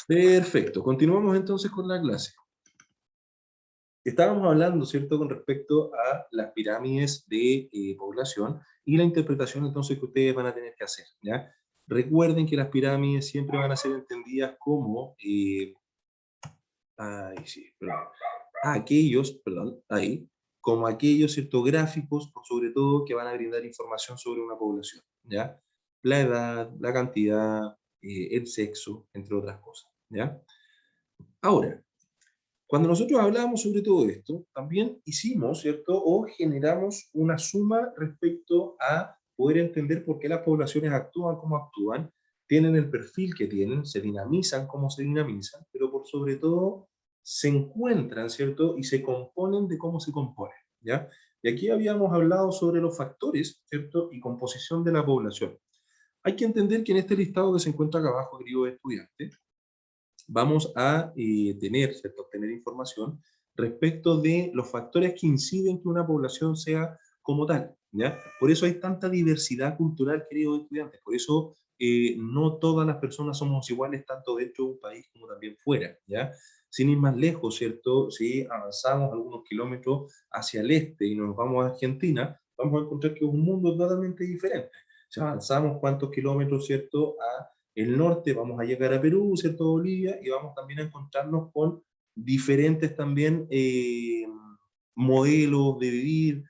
Perfecto, continuamos entonces con la clase. Estábamos hablando, ¿cierto?, con respecto a las pirámides de población y la interpretación entonces que ustedes van a tener que hacer, ¿ya? Recuerden que las pirámides siempre van a ser entendidas como, como aquellos, ¿cierto?, gráficos, sobre todo, que van a brindar información sobre una población, ¿ya? La edad, la cantidad, el sexo, entre otras cosas, ¿ya? Ahora, cuando nosotros hablábamos sobre todo esto, también hicimos, ¿cierto?, o generamos una suma respecto a poder entender por qué las poblaciones actúan como actúan, tienen el perfil que tienen, se dinamizan como se dinamizan, pero por sobre todo se encuentran, ¿cierto?, y se componen de cómo se componen, ¿ya? Y aquí habíamos hablado sobre los factores, ¿cierto?, y composición de la población. Hay que entender que en este listado que se encuentra acá abajo, queridos estudiantes, vamos a tener, ¿cierto?, obtener información respecto de los factores que inciden que una población sea como tal, ¿ya? Por eso hay tanta diversidad cultural, queridos estudiantes, por eso no todas las personas somos iguales, tanto dentro de un país como también fuera, ¿ya? Sin ir más lejos, ¿cierto? Si avanzamos algunos kilómetros hacia el este y nos vamos a Argentina, vamos a encontrar que es un mundo totalmente diferente. Si avanzamos cuántos kilómetros, ¿cierto?, a el norte, vamos a llegar a Perú, ¿cierto?, Bolivia, y vamos también a encontrarnos con diferentes también modelos de vivir,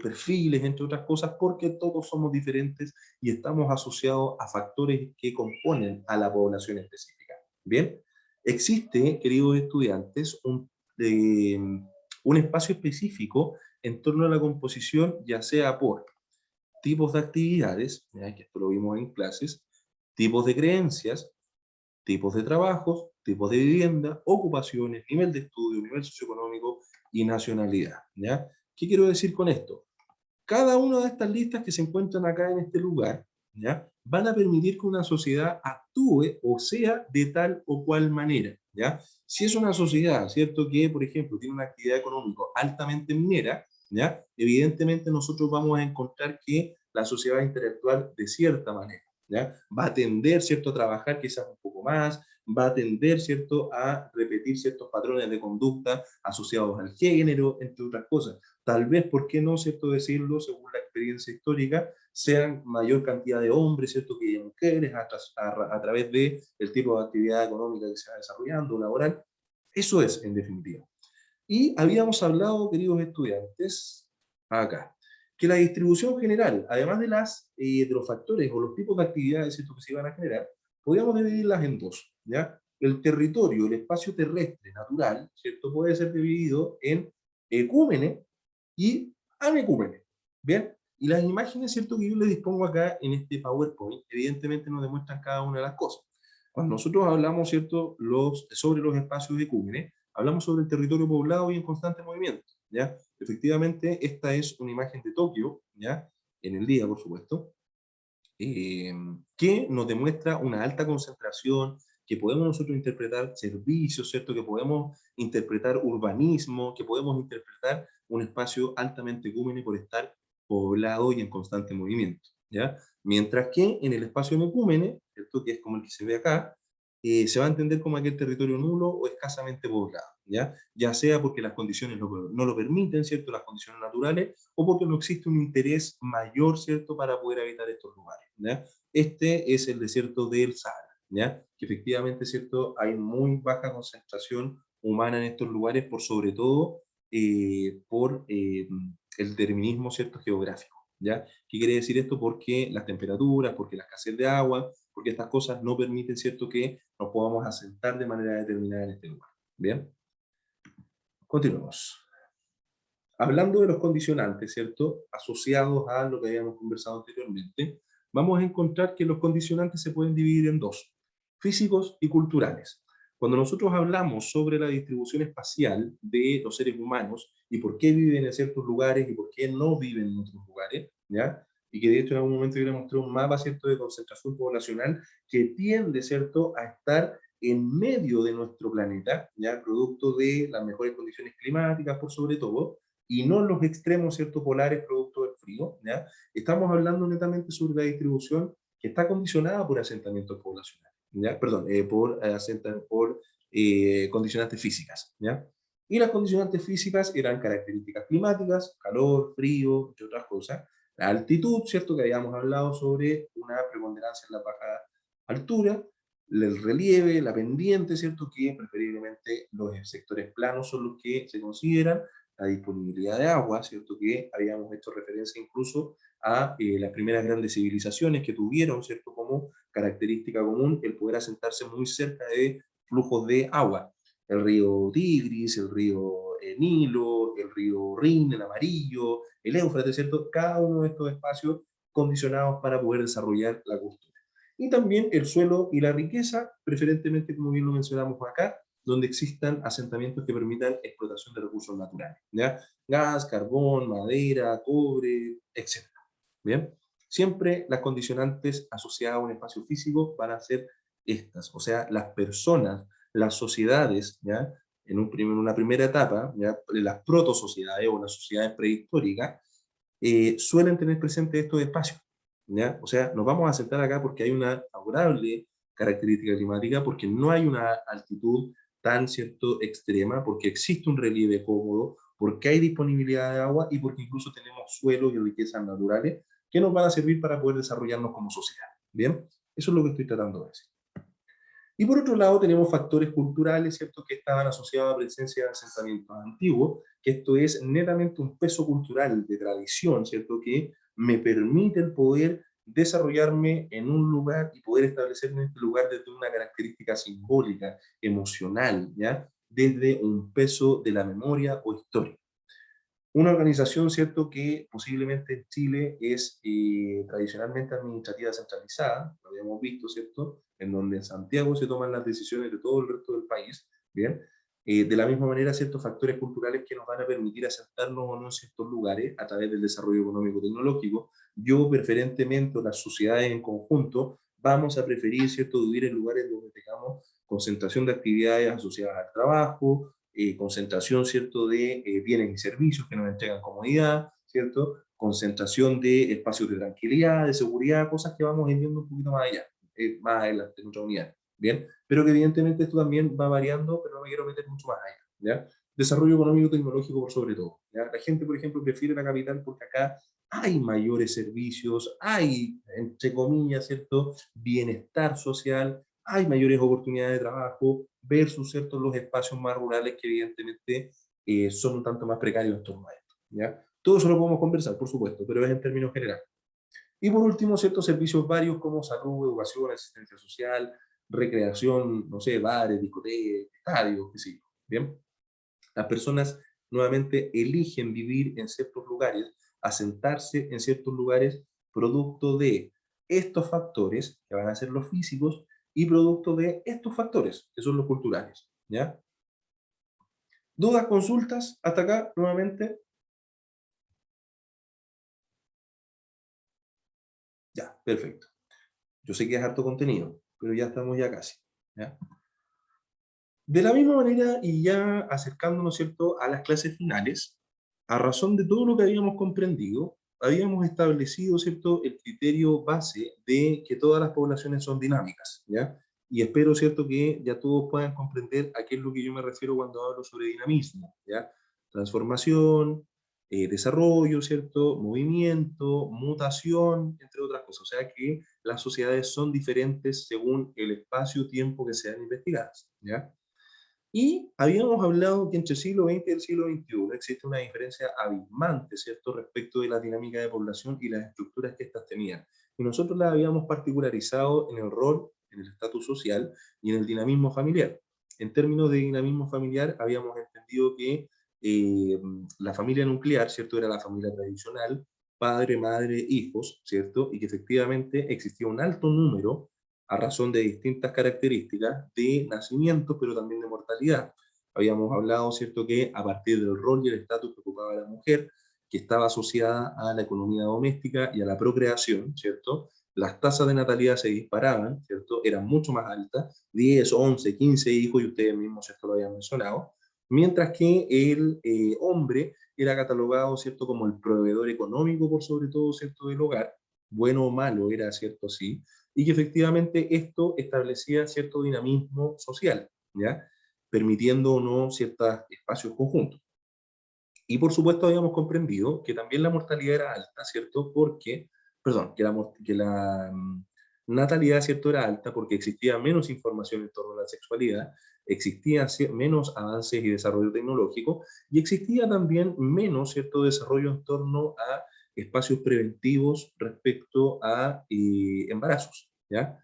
perfiles, entre otras cosas, porque todos somos diferentes y estamos asociados a factores que componen a la población específica. Bien, existe, queridos estudiantes, un espacio específico en torno a la composición, ya sea por tipos de actividades, que esto lo vimos en clases, tipos de creencias, tipos de trabajos, tipos de vivienda, ocupaciones, nivel de estudio, nivel socioeconómico y nacionalidad, ¿ya? ¿Qué quiero decir con esto? Cada una de estas listas que se encuentran acá en este lugar, ¿ya?, van a permitir que una sociedad actúe o sea de tal o cual manera, ¿ya? Si es una sociedad, ¿cierto?, que, por ejemplo, tiene una actividad económica altamente minera, ¿ya?, evidentemente nosotros vamos a encontrar que la sociedad va a interactuar de cierta manera, ¿ya? Va a tender, ¿cierto?, a trabajar quizás un poco más, va a tender, ¿cierto?, a repetir ciertos patrones de conducta asociados al género, entre otras cosas. Tal vez, ¿por qué no, cierto, decirlo, según la experiencia histórica, sean mayor cantidad de hombres, cierto, que de mujeres, a través de el tipo de actividad económica que se va desarrollando, laboral? Eso es, en definitiva. Y habíamos hablado, queridos estudiantes, acá, que la distribución general, además de los factores o los tipos de actividades, ¿cierto?, que se iban a generar, podríamos dividirlas en dos, ¿ya? El territorio, el espacio terrestre natural, ¿cierto?, puede ser dividido en ecúmenes y anecúmenes, ¿bien? Y las imágenes, ¿cierto?, que yo les dispongo acá en este PowerPoint, evidentemente nos demuestran cada una de las cosas. Cuando nosotros hablamos, ¿cierto?, sobre los espacios ecúmenes, hablamos sobre el territorio poblado y en constante movimiento, ¿ya? Efectivamente, esta es una imagen de Tokio, ¿ya?, en el día, por supuesto, que nos demuestra una alta concentración, que podemos nosotros interpretar servicios, ¿cierto?, que podemos interpretar urbanismo, que podemos interpretar un espacio altamente ecúmene por estar poblado y en constante movimiento, ¿ya? Mientras que en el espacio necúmene, ¿cierto?, que es como el que se ve acá, se va a entender como aquel territorio nulo o escasamente poblado, ¿ya? Ya sea porque las condiciones no lo permiten, ¿cierto?, las condiciones naturales, o porque no existe un interés mayor, ¿cierto?, para poder habitar estos lugares, ¿ya? Este es el desierto del Sahara, ¿ya?, que efectivamente, ¿cierto?, hay muy baja concentración humana en estos lugares, por sobre todo por el determinismo, ¿cierto?, geográfico, ¿ya? ¿Qué quiere decir esto? Porque las temperaturas, porque la escasez de agua, porque estas cosas no permiten, ¿cierto?, que nos podamos asentar de manera determinada en este lugar. Bien, continuemos. Hablando de los condicionantes, ¿cierto?, asociados a lo que habíamos conversado anteriormente, vamos a encontrar que los condicionantes se pueden dividir en dos: físicos y culturales. Cuando nosotros hablamos sobre la distribución espacial de los seres humanos y por qué viven en ciertos lugares y por qué no viven en otros lugares, ¿ya?, y que de hecho en algún momento yo le mostré un mapa, ¿cierto?, de concentración poblacional que tiende, ¿cierto?, a estar en medio de nuestro planeta, ¿ya?, producto de las mejores condiciones climáticas, por sobre todo, y no en los extremos, ¿cierto?, polares producto del frío, ¿ya? Estamos hablando netamente sobre la distribución que está condicionada por asentamientos poblacionales, ¿ya? Perdón, por condicionantes físicas, ¿ya? Y las condicionantes físicas eran características climáticas, calor, frío, entre otras cosas. La altitud, ¿cierto? Que habíamos hablado sobre una preponderancia en la baja altura, el relieve, la pendiente, ¿cierto? Que preferiblemente los sectores planos son los que se consideran, la disponibilidad de agua, ¿cierto? Que habíamos hecho referencia incluso a las primeras grandes civilizaciones que tuvieron, ¿cierto? Como característica común el poder asentarse muy cerca de flujos de agua. El río Tigris, el río Nilo, el río Rin, el amarillo, el Éufrates, ¿cierto? Cada uno de estos espacios condicionados para poder desarrollar la cultura. Y también el suelo y la riqueza, preferentemente, como bien lo mencionamos acá, donde existan asentamientos que permitan explotación de recursos naturales, ¿ya? Gas, carbón, madera, cobre, etc. ¿Bien? Siempre las condicionantes asociadas a un espacio físico van a ser estas, o sea, las personas, las sociedades, ¿ya? Una primera etapa, ¿ya? Las protosociedades o las sociedades prehistóricas, suelen tener presente estos espacios, ¿ya? O sea, nos vamos a sentar acá porque hay una favorable característica climática, porque no hay una altitud tan, ¿cierto?, extrema, porque existe un relieve cómodo, porque hay disponibilidad de agua y porque incluso tenemos suelos y riquezas naturales que nos van a servir para poder desarrollarnos como sociedad. ¿Bien? Eso es lo que estoy tratando de decir. Y por otro lado tenemos factores culturales, ¿cierto?, que estaban asociados a presencia de asentamientos antiguos, que esto es netamente un peso cultural de tradición, ¿cierto?, que me permite el poder desarrollarme en un lugar y poder establecerme en este lugar desde una característica simbólica, emocional, ¿ya? Desde un peso de la memoria o historia. Una organización, ¿cierto?, que posiblemente en Chile es tradicionalmente administrativa centralizada, lo habíamos visto, ¿cierto?, en donde en Santiago se toman las decisiones de todo el resto del país, ¿bien? De la misma manera, ciertos factores culturales que nos van a permitir asentarnos o no en ciertos lugares a través del desarrollo económico-tecnológico. Yo, preferentemente, o las sociedades en conjunto, vamos a preferir, ¿cierto?, vivir en lugares donde tengamos concentración de actividades asociadas al trabajo, concentración, ¿cierto?, de bienes y servicios que nos entregan comodidad, ¿cierto? Concentración de espacios de tranquilidad, de seguridad, cosas que vamos viendo un poquito más allá, más adelante en otra unidad, ¿bien? Pero que evidentemente esto también va variando, pero no me quiero meter mucho más allá, ¿ya? Desarrollo económico tecnológico por sobre todo, ¿ya? La gente, por ejemplo, prefiere la capital porque acá hay mayores servicios, hay, entre comillas, ¿cierto?, bienestar social, hay mayores oportunidades de trabajo versus, ¿cierto?, los espacios más rurales que evidentemente son un tanto más precarios en torno a esto, ¿ya? Todo eso lo podemos conversar, por supuesto, pero es en términos generales. Y por último, ciertos servicios varios como salud, educación, asistencia social, recreación, no sé, bares, discotecas, estadios, qué sé yo, ¿bien? Las personas nuevamente eligen vivir en ciertos lugares, asentarse en ciertos lugares, producto de estos factores, que van a ser los físicos, y producto de estos factores, que son los culturales, ¿ya? ¿Dudas, consultas? Hasta acá, nuevamente. Ya, perfecto. Yo sé que es harto contenido, pero ya estamos ya casi, ¿ya? De la misma manera, y ya acercándonos, ¿cierto?, a las clases finales, a razón de todo lo que habíamos comprendido, habíamos establecido, ¿cierto?, el criterio base de que todas las poblaciones son dinámicas, ¿ya? Y espero, ¿cierto?, que ya todos puedan comprender a qué es lo que yo me refiero cuando hablo sobre dinamismo, ¿ya? Transformación, desarrollo, ¿cierto?, movimiento, mutación, entre otras cosas. O sea que las sociedades son diferentes según el espacio-tiempo que sean investigadas, ¿ya? Y habíamos hablado que entre el siglo XX y el siglo XXI existe una diferencia abismante, ¿cierto?, respecto de la dinámica de población y las estructuras que éstas tenían. Y nosotros las habíamos particularizado en el rol, en el estatus social y en el dinamismo familiar. En términos de dinamismo familiar, habíamos entendido que la familia nuclear, ¿cierto?, era la familia tradicional, padre, madre, hijos, ¿cierto?, y que efectivamente existía un alto número a razón de distintas características de nacimiento, pero también de mortalidad. Habíamos hablado, ¿cierto?, que a partir del rol y el estatus que ocupaba la mujer, que estaba asociada a la economía doméstica y a la procreación, ¿cierto?, las tasas de natalidad se disparaban, ¿cierto?, eran mucho más altas, 10, 11, 15 hijos, y ustedes mismos esto lo habían mencionado, mientras que el hombre era catalogado, ¿cierto?, como el proveedor económico por sobre todo, ¿cierto?, del hogar, bueno o malo era, ¿cierto?, sí, y que efectivamente esto establecía cierto dinamismo social, ¿ya? Permitiendo o no ciertos espacios conjuntos. Y por supuesto habíamos comprendido que también la mortalidad era alta, ¿cierto? Porque, perdón, que la natalidad, ¿cierto? Era alta porque existía menos información en torno a la sexualidad, existía menos avances y desarrollo tecnológico, y existía también menos, ¿cierto? Desarrollo en torno a espacios preventivos respecto a embarazos, ¿ya?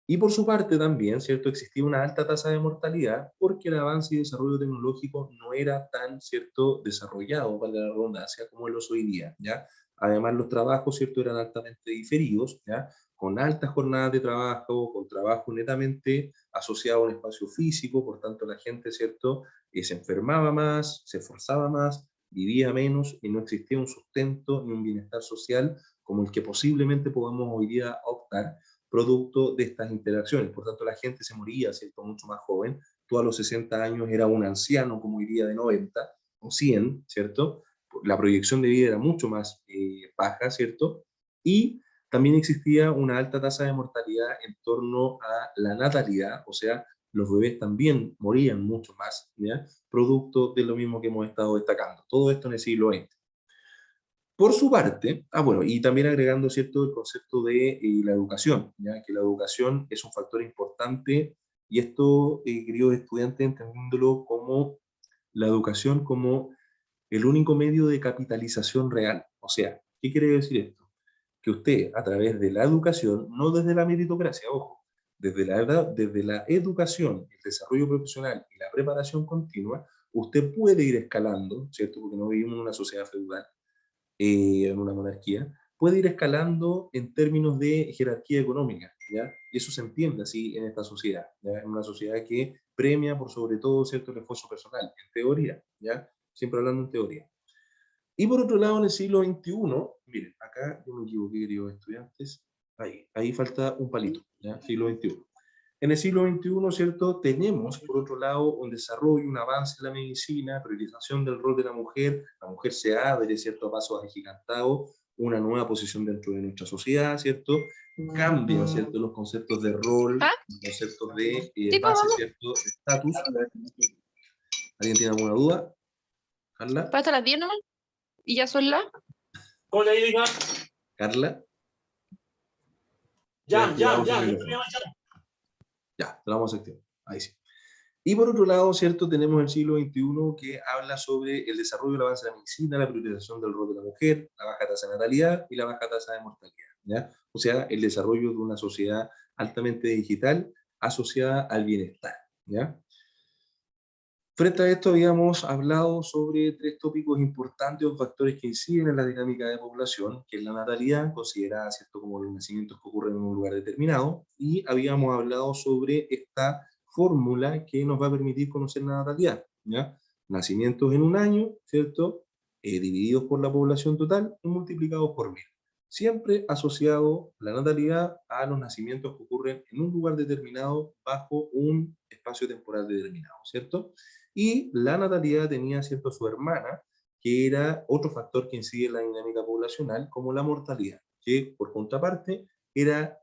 Y por su parte también, ¿cierto? Existía una alta tasa de mortalidad porque el avance y desarrollo tecnológico no era tan, ¿cierto?, desarrollado, para la redundancia, como lo es hoy día, ¿ya? Además, los trabajos, ¿cierto?, eran altamente diferidos, ¿ya? Con altas jornadas de trabajo, con trabajo netamente asociado a un espacio físico, por tanto la gente, ¿cierto?, se enfermaba más, se esforzaba más, vivía menos y no existía un sustento ni un bienestar social como el que posiblemente podamos hoy día optar producto de estas interacciones. Por tanto, la gente se moría, ¿cierto?, mucho más joven. Tú a los 60 años era un anciano, como diría, de 90 o 100, ¿cierto? La proyección de vida era mucho más baja, ¿cierto? Y también existía una alta tasa de mortalidad en torno a la natalidad, o sea, los bebés también morían mucho más, ¿ya? Producto de lo mismo que hemos estado destacando. Todo esto en el siglo XX. Por su parte, bueno, y también agregando, ¿cierto?, el concepto de la educación, ¿ya? Que la educación es un factor importante, y esto, queridos estudiantes, entendiéndolo como la educación como el único medio de capitalización real. O sea, ¿qué quiere decir esto? Que usted, a través de la educación, no desde la meritocracia, ojo, desde la educación, el desarrollo profesional y la preparación continua, usted puede ir escalando, ¿cierto? Porque no vivimos en una sociedad feudal, en una monarquía, puede ir escalando en términos de jerarquía económica, ¿ya? Y eso se entiende así en esta sociedad, ¿ya? En una sociedad que premia por sobre todo, ¿cierto?, el esfuerzo personal, en teoría, ¿ya? Siempre hablando en teoría. Y por otro lado, en el siglo XXI, miren, acá yo me equivoqué, queridos estudiantes, ahí falta un palito, ¿ya? Siglo XXI. En el siglo XXI, ¿cierto? Tenemos, por otro lado, un desarrollo, un avance en la medicina, priorización del rol de la mujer se abre, ¿cierto?, a pasos agigantados, una nueva posición dentro de nuestra sociedad, ¿cierto? Cambian, ¿cierto?, los conceptos de rol, ¿Ah? los conceptos de Sí, pues base, vamos. ¿cierto?, de estatus. ¿Alguien tiene alguna duda? ¿Carla? Para hasta las 10 nomás. Y ya son las. ¿Cómo le diga? ¿Carla? Ya, ya, Desactivamos su ya, no hay micrófono. problema, ya. Ya, lo vamos a activar. Ahí sí. Y por otro lado, ¿cierto?, tenemos el siglo XXI que habla sobre el desarrollo y el avance de la medicina, la priorización del rol de la mujer, la baja tasa de natalidad y la baja tasa de mortalidad, ¿ya? O sea, el desarrollo de una sociedad altamente digital asociada al bienestar, ¿ya? Frente a esto habíamos hablado sobre tres tópicos importantes o factores que inciden en la dinámica de población, que es la natalidad, considerada, ¿cierto?, como los nacimientos que ocurren en un lugar determinado, y habíamos hablado sobre esta fórmula que nos va a permitir conocer la natalidad, ¿ya? Nacimientos en un año, ¿cierto?, divididos por la población total y multiplicados por 1000. Siempre asociado la natalidad a los nacimientos que ocurren en un lugar determinado bajo un espacio temporal determinado, ¿cierto? Y la natalidad tenía, ¿cierto?, su hermana, que era otro factor que incide en la dinámica poblacional, como la mortalidad, que por contraparte era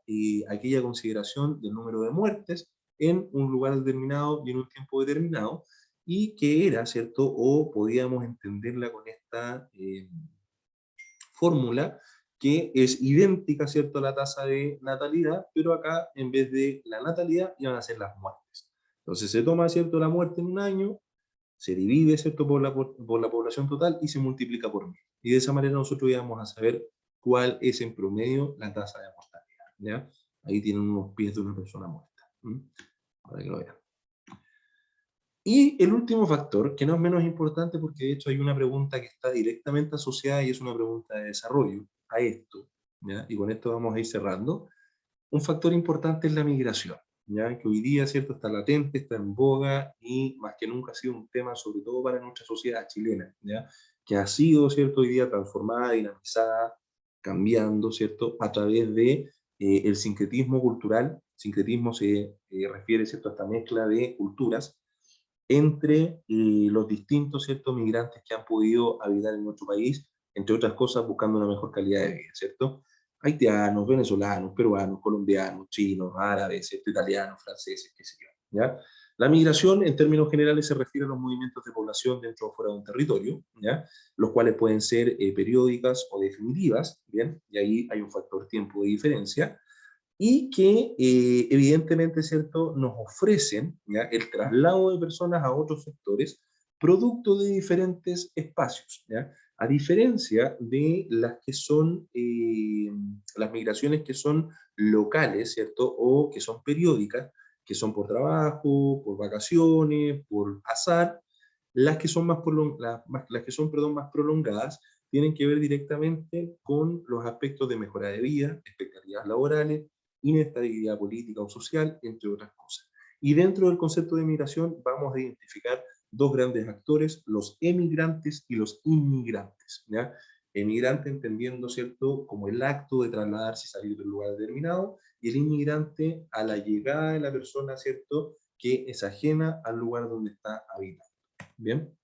aquella consideración del número de muertes en un lugar determinado y en un tiempo determinado, y que era, ¿cierto?, o podíamos entenderla con esta fórmula, que es idéntica, ¿cierto?, a la tasa de natalidad, pero acá en vez de la natalidad iban a ser las muertes. Entonces se toma, ¿cierto?, la muerte en un año, se divide, ¿cierto?, por la población total y se multiplica por 1000. Y de esa manera nosotros íbamos a saber cuál es en promedio la tasa de mortalidad, ¿ya? Ahí tienen unos pies de una persona muerta, para que lo vean. Y el último factor, que no es menos importante porque de hecho hay una pregunta que está directamente asociada y es una pregunta de desarrollo a esto, ¿ya? Y con esto vamos a ir cerrando. Un factor importante es la migración, ¿ya? Que hoy día, ¿cierto?, está latente, está en boga y más que nunca ha sido un tema, sobre todo para nuestra sociedad chilena, ¿ya? Que ha sido, ¿cierto?, hoy día transformada, dinamizada, cambiando, ¿cierto?, a través de el sincretismo cultural. Sincretismo se refiere, ¿cierto?, a esta mezcla de culturas entre los distintos, ¿cierto?, migrantes que han podido habitar en nuestro país, entre otras cosas buscando una mejor calidad de vida, ¿cierto? haitianos, venezolanos, peruanos, colombianos, chinos, árabes, italianos, franceses, qué sé yo, ¿ya? La migración, en términos generales, se refiere a los movimientos de población dentro o fuera de un territorio, ¿ya? Los cuales pueden ser periódicas o definitivas, ¿bien? Y ahí hay un factor tiempo de diferencia, y que evidentemente, ¿cierto?, nos ofrecen, ¿ya?, el traslado de personas a otros sectores producto de diferentes espacios, ¿ya? A diferencia de las que son las migraciones que son locales, ¿cierto?, o que son periódicas, que son por trabajo, por vacaciones, por azar. Las que son las que son, perdón, más prolongadas tienen que ver directamente con los aspectos de mejora de vida, expectativas laborales, inestabilidad política o social, entre otras cosas. Y dentro del concepto de migración vamos a identificar dos grandes actores, los emigrantes y los inmigrantes, ¿ya? Emigrante entendiendo, ¿cierto?, como el acto de trasladarse y salir del lugar determinado, y el inmigrante a la llegada de la persona, ¿cierto?, que es ajena al lugar donde está habitando. Bien,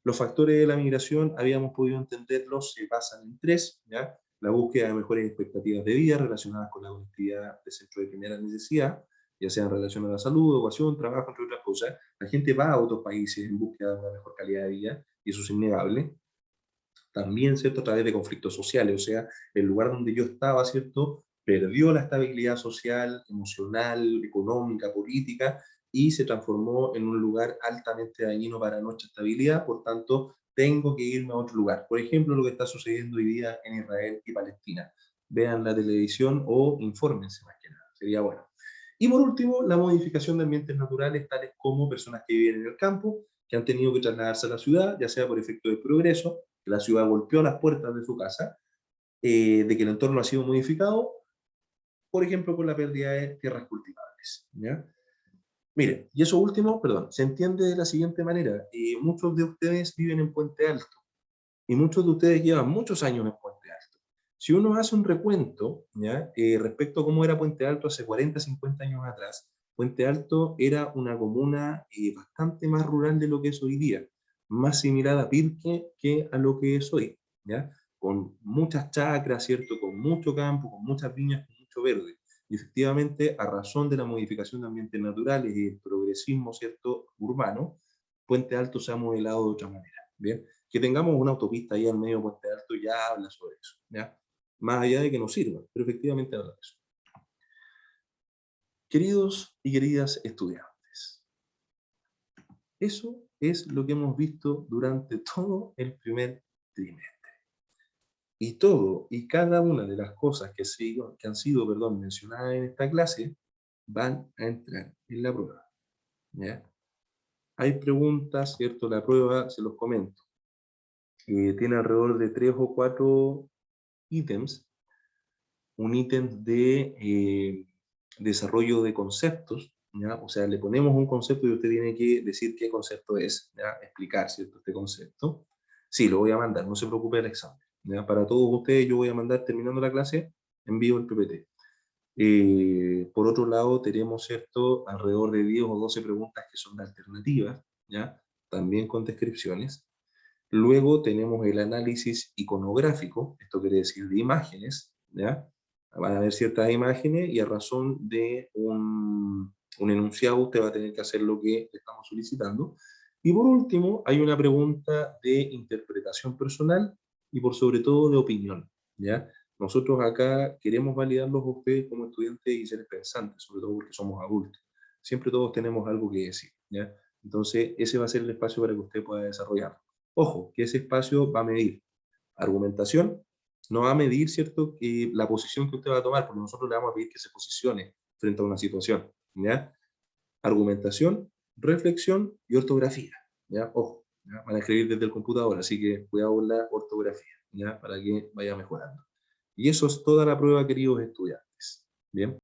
los factores de la migración, habíamos podido entenderlos, se basan en tres, ¿ya? La búsqueda de mejores expectativas de vida relacionadas con la conectividad de centros de primera necesidad, ya sea en relación a la salud, educación, trabajo, entre otras cosas. La gente va a otros países en búsqueda de una mejor calidad de vida, y eso es innegable. También, ¿cierto?, a través de conflictos sociales, o sea, el lugar donde yo estaba, ¿cierto?, perdió la estabilidad social, emocional, económica, política, y se transformó en un lugar altamente dañino para nuestra estabilidad, por tanto, tengo que irme a otro lugar. Por ejemplo, lo que está sucediendo hoy día en Israel y Palestina. Vean la televisión o infórmense más que nada, sería bueno. Y por último, la modificación de ambientes naturales, tales como personas que viven en el campo, que han tenido que trasladarse a la ciudad, ya sea por efecto de progreso, que la ciudad golpeó las puertas de su casa, de que el entorno ha sido modificado, por ejemplo, por la pérdida de tierras cultivables, ¿ya? Miren, y eso último, perdón, se entiende de la siguiente manera. Muchos de ustedes viven en Puente Alto, y muchos de ustedes llevan muchos años en Puente Alto. Si uno hace un recuento, ¿ya?, respecto a cómo era Puente Alto hace 40, 50 años atrás, Puente Alto era una comuna bastante más rural de lo que es hoy día, más similar a Pirque que a lo que es hoy, ¿ya? Con muchas chacras, ¿cierto?, con mucho campo, con muchas viñas, con mucho verde. Y efectivamente, a razón de la modificación de ambientes naturales y el progresismo, ¿cierto?, urbano, Puente Alto se ha modelado de otra manera, ¿bien? Que tengamos una autopista ahí al medio de Puente Alto ya habla sobre eso, ¿ya? Más allá de que nos sirva, pero efectivamente habla de eso. Queridos y queridas estudiantes, eso es lo que hemos visto durante todo el primer trimestre. Y todo y cada una de las cosas que han sido, perdón, mencionadas en esta clase van a entrar en la prueba, ¿ya? Hay preguntas, ¿cierto? La prueba, se los comento, tiene alrededor de 3 o 4 ítems. Un ítem de desarrollo de conceptos, ¿ya? O sea, le ponemos un concepto y usted tiene que decir qué concepto es, ¿ya? Explicar, ¿cierto?, este concepto. Sí, lo voy a mandar, no se preocupe del examen, ¿ya? Para todos ustedes yo voy a mandar, terminando la clase, envío el PPT. Por otro lado, tenemos, ¿cierto?, alrededor de 10 o 12 preguntas que son de alternativas, ¿ya? También con descripciones. Luego tenemos el análisis iconográfico, esto quiere decir de imágenes, ¿ya? Van a haber ciertas imágenes y a razón de un enunciado usted va a tener que hacer lo que estamos solicitando. Y por último, hay una pregunta de interpretación personal y por sobre todo de opinión, ¿ya? Nosotros acá queremos validarlos a ustedes como estudiantes y seres pensantes, sobre todo porque somos adultos. Siempre todos tenemos algo que decir, ¿ya? Entonces, ese va a ser el espacio para que usted pueda desarrollarlo. Ojo, que ese espacio va a medir argumentación, no va a medir, ¿cierto?, que la posición que usted va a tomar, porque nosotros le vamos a pedir que se posicione frente a una situación, ¿ya? Argumentación, reflexión y ortografía, ¿ya? Ojo, ¿ya? Van a escribir desde el computador, así que cuidado con la ortografía, ¿ya? Para que vaya mejorando. Y eso es toda la prueba, queridos estudiantes, ¿bien?